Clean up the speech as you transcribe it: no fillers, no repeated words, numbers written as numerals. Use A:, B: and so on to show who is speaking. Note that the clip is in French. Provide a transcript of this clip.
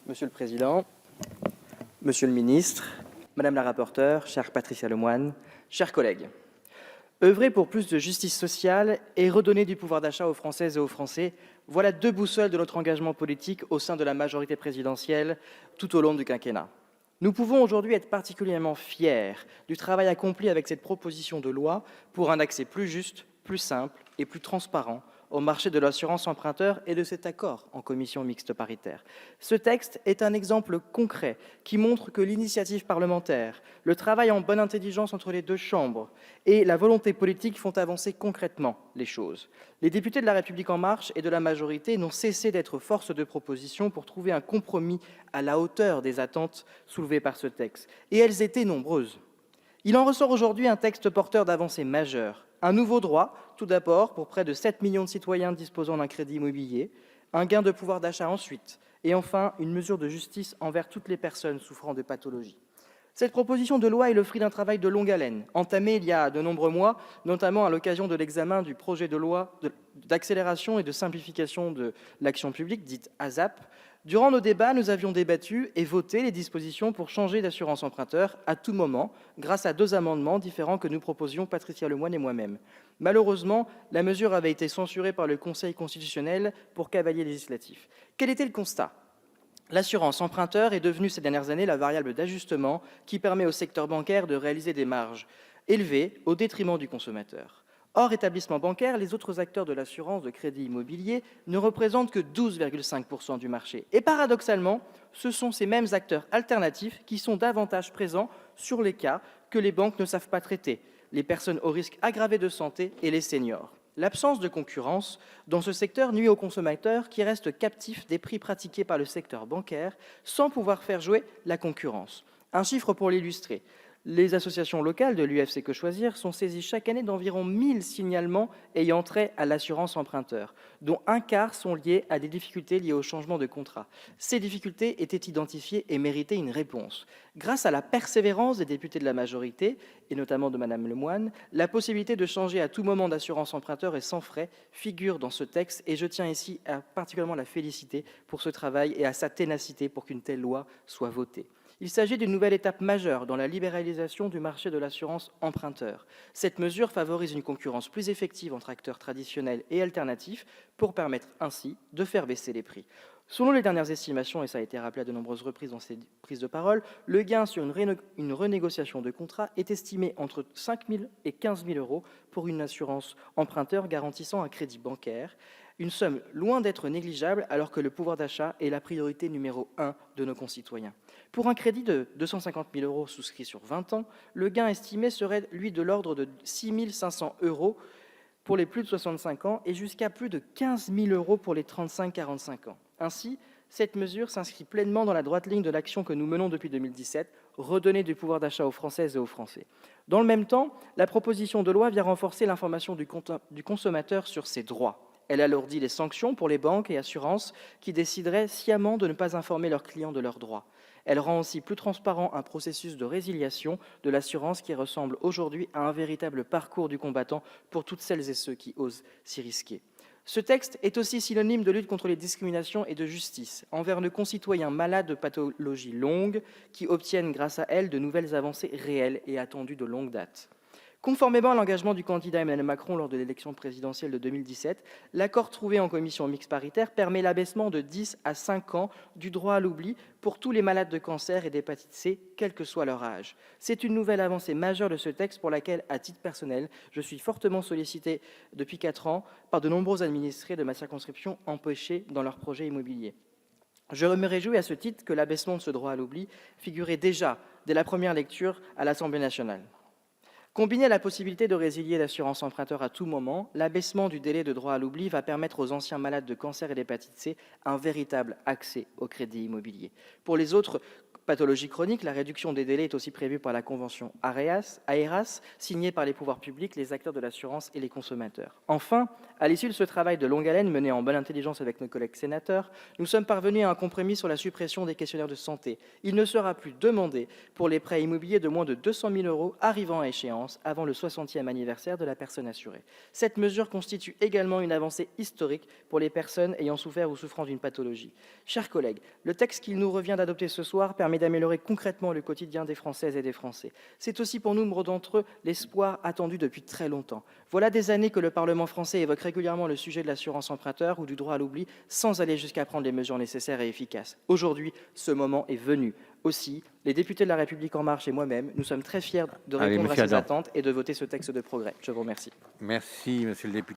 A: Monsieur le Président, Monsieur le Ministre, Madame la rapporteure, chère Patricia Lemoine, chers collègues, œuvrer pour plus de justice sociale et redonner du pouvoir d'achat aux Françaises et aux Français, voilà deux boussoles de notre engagement politique au sein de la majorité présidentielle tout au long du quinquennat. Nous pouvons aujourd'hui être particulièrement fiers du travail accompli avec cette proposition de loi pour un accès plus juste, plus simple et plus transparent au marché de l'assurance emprunteur et de cet accord en commission mixte paritaire. Ce texte est un exemple concret qui montre que l'initiative parlementaire, le travail en bonne intelligence entre les deux chambres et la volonté politique font avancer concrètement les choses. Les députés de La République En Marche et de la majorité n'ont cessé d'être force de proposition pour trouver un compromis à la hauteur des attentes soulevées par ce texte. Et elles étaient nombreuses. Il en ressort aujourd'hui un texte porteur d'avancées majeures. Un nouveau droit, tout d'abord, pour près de 7 millions de citoyens disposant d'un crédit immobilier, un gain de pouvoir d'achat ensuite, et enfin une mesure de justice envers toutes les personnes souffrant de pathologies. Cette proposition de loi est le fruit d'un travail de longue haleine, entamé il y a de nombreux mois, notamment à l'occasion de l'examen du projet de loi d'accélération et de simplification de l'action publique, dite ASAP. Durant nos débats, nous avions débattu et voté les dispositions pour changer d'assurance emprunteur à tout moment, grâce à deux amendements différents que nous proposions Patricia Lemoine et moi-même. Malheureusement, la mesure avait été censurée par le Conseil constitutionnel pour cavalier législatif. Quel était le constat ? L'assurance emprunteur est devenue ces dernières années la variable d'ajustement qui permet au secteur bancaire de réaliser des marges élevées au détriment du consommateur. Hors établissement bancaire, les autres acteurs de l'assurance de crédit immobilier ne représentent que 12,5% du marché. Et paradoxalement, ce sont ces mêmes acteurs alternatifs qui sont davantage présents sur les cas que les banques ne savent pas traiter, les personnes au risque aggravé de santé et les seniors. L'absence de concurrence dans ce secteur nuit aux consommateurs qui restent captifs des prix pratiqués par le secteur bancaire sans pouvoir faire jouer la concurrence. Un chiffre pour l'illustrer. Les associations locales de l'UFC Que Choisir sont saisies chaque année d'environ 1000 signalements ayant trait à l'assurance emprunteur, dont un quart sont liés à des difficultés liées au changement de contrat. Ces difficultés étaient identifiées et méritaient une réponse. Grâce à la persévérance des députés de la majorité, et notamment de Madame Lemoine, la possibilité de changer à tout moment d'assurance emprunteur et sans frais figure dans ce texte, et je tiens ici à particulièrement la féliciter pour ce travail et à sa ténacité pour qu'une telle loi soit votée. Il s'agit d'une nouvelle étape majeure dans la libéralisation du marché de l'assurance emprunteur. Cette mesure favorise une concurrence plus effective entre acteurs traditionnels et alternatifs pour permettre ainsi de faire baisser les prix. Selon les dernières estimations, et ça a été rappelé à de nombreuses reprises dans ces prises de parole, le gain sur une renégociation de contrat est estimé entre 5 000 et 15 000 euros pour une assurance emprunteur garantissant un crédit bancaire. Une somme loin d'être négligeable alors que le pouvoir d'achat est la priorité numéro 1 de nos concitoyens. Pour un crédit de 250 000 euros souscrit sur 20 ans, le gain estimé serait, lui, de l'ordre de 6 500 euros pour les plus de 65 ans et jusqu'à plus de 15 000 euros pour les 35-45 ans. Ainsi, cette mesure s'inscrit pleinement dans la droite ligne de l'action que nous menons depuis 2017, redonner du pouvoir d'achat aux Françaises et aux Français. Dans le même temps, la proposition de loi vient renforcer l'information du consommateur sur ses droits. Elle alourdit les sanctions pour les banques et assurances qui décideraient sciemment de ne pas informer leurs clients de leurs droits. Elle rend aussi plus transparent un processus de résiliation de l'assurance qui ressemble aujourd'hui à un véritable parcours du combattant pour toutes celles et ceux qui osent s'y risquer. Ce texte est aussi synonyme de lutte contre les discriminations et de justice envers nos concitoyens malades de pathologies longues qui obtiennent grâce à elles de nouvelles avancées réelles et attendues de longue date. Conformément à l'engagement du candidat Emmanuel Macron lors de l'élection présidentielle de 2017, l'accord trouvé en commission mixte paritaire permet l'abaissement de 10 à 5 ans du droit à l'oubli pour tous les malades de cancer et d'hépatite C, quel que soit leur âge. C'est une nouvelle avancée majeure de ce texte pour laquelle, à titre personnel, je suis fortement sollicité depuis 4 ans par de nombreux administrés de ma circonscription empêchés dans leurs projets immobiliers. Je me réjouis à ce titre que l'abaissement de ce droit à l'oubli figurait déjà dès la première lecture à l'Assemblée nationale. Combiné à la possibilité de résilier l'assurance emprunteur à tout moment, l'abaissement du délai de droit à l'oubli va permettre aux anciens malades de cancer et d'hépatite C un véritable accès au crédit immobilier. Pour les autres Pathologie chronique, la réduction des délais est aussi prévue par la convention AERAS, signée par les pouvoirs publics, les acteurs de l'assurance et les consommateurs. Enfin, à l'issue de ce travail de longue haleine mené en bonne intelligence avec nos collègues sénateurs, nous sommes parvenus à un compromis sur la suppression des questionnaires de santé. Il ne sera plus demandé pour les prêts immobiliers de moins de 200 000 € arrivant à échéance avant le 60e anniversaire de la personne assurée. Cette mesure constitue également une avancée historique pour les personnes ayant souffert ou souffrant d'une pathologie. Chers collègues, le texte qu'il nous revient d'adopter ce soir permet d'améliorer concrètement le quotidien des Françaises et des Français. C'est aussi pour nombre d'entre eux l'espoir attendu depuis très longtemps. Voilà des années que le Parlement français évoque régulièrement le sujet de l'assurance emprunteur ou du droit à l'oubli sans aller jusqu'à prendre les mesures nécessaires et efficaces. Aujourd'hui, ce moment est venu. Aussi, les députés de La République En Marche et moi-même, nous sommes très fiers de répondre à ces attentes et de voter ce texte de progrès. Je vous remercie.
B: Merci, monsieur le député.